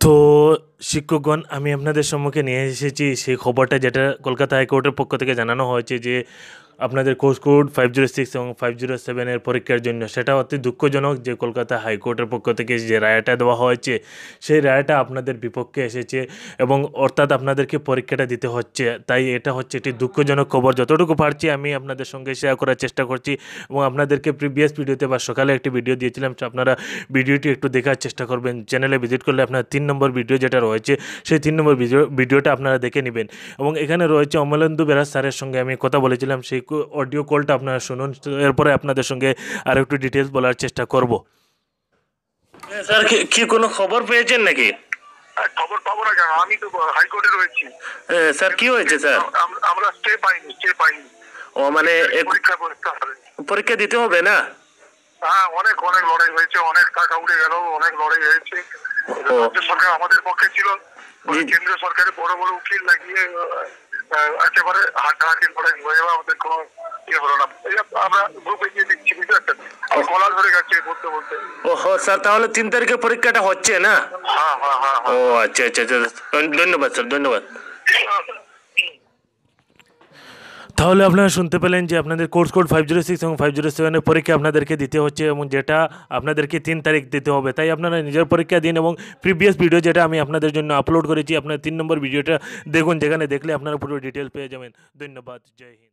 তো শিক্ষকগণ, আমি আপনাদের সম্মুখে নিয়ে এসেছি সেই খবরটা, যেটা কলকাতা হাইকোর্টের পক্ষ থেকে জানানো হয়েছে যে আপনাদের কোর্স কোড 506 এবং 507 এর পরীক্ষার জন্য সেটা অতি দুঃখজনক যে কলকাতা হাইকোর্টের পক্ষ থেকে যে রায়টা দেওয়া হয়েছে সেই রায়টা আপনাদের বিপক্ষে এসেছে এবং অর্থাৎ আপনাদেরকে পরীক্ষাটা দিতে হচ্ছে। তাই এটা হচ্ছে একটি দুঃখজনক খবর। যতটুকু পারছি আমি আপনাদের সঙ্গে শেয়ার করার চেষ্টা করছি এবং আপনাদেরকে প্রিভিয়াস ভিডিওতে বা সকালে একটি ভিডিও দিয়েছিলাম, তো আপনারা ভিডিওটি একটু দেখার চেষ্টা করবেন। চ্যানেলে ভিজিট করলে আপনার 3 নম্বর ভিডিও যেটা রয়েছে সেই 3 নম্বর ভিডিওটা আপনারা দেখে নেবেন এবং এখানে রয়েছে অমলেন্দু বেরাজ স্যারের সঙ্গে আমি কথা বলেছিলাম, সেই অডিও কলটা আপনারা শুনুন। তো এরপরে আপনাদের সঙ্গে আর একটু ডিটেলস বলার চেষ্টা করব। স্যার, কি কোনো খবর পেয়েছেন নাকি? খবর পাবো না কেন, আমি তো হাইকোর্টে রয়েছি। স্যার, কি হয়েছে স্যার? আমরা স্টে পাইনি। ও মানে পরীক্ষা করতে হবে, পরীক্ষা দিতে হবে না? হ্যাঁ, অনেক লড়াই হয়েছে, অনেক টাকা উঠে গেল, অনেক লড়াই হয়েছে। রাজ্য সরকার আমাদের পক্ষে ছিল, কেন্দ্রীয় সরকারের বড় বড় উকিল লাগিয়ে একেবারে হাড্ডাহাড্ডির লড়াই হয়ে আমাদের কোনো ইয়ে হলো না। আমরা গ্রুপে গিয়ে দেখছি, বুঝতে পারছেন, গলা ধরে গেছে বলতে বলতে। ওহো স্যার, তাহলে 3 তারিখে পরীক্ষাটা হচ্ছে না? হ্যাঁ হ্যাঁ হ্যাঁ। ও আচ্ছা আচ্ছা আচ্ছা, ধন্যবাদ স্যার, ধন্যবাদ। তাহলে আপনারা শুনতে পেলেন যে আপনাদের কোর্স কোড 506 এবং 507 এর পরীক্ষা আপনাদেরকে দিতে হচ্ছে এবং যেটা আপনাদেরকে 3 তারিখ দিতে হবে। তাই আপনারা নিজের পরীক্ষা দিন এবং প্রিভিয়াস ভিডিও যেটা আমি আপনাদের জন্য আপলোড করেছি আপনার 3 নম্বর ভিডিওটা দেখুন, যেখানে দেখলে আপনারা পুরো ডিটেলস পেয়ে যাবেন। ধন্যবাদ। জয় হিন্দ।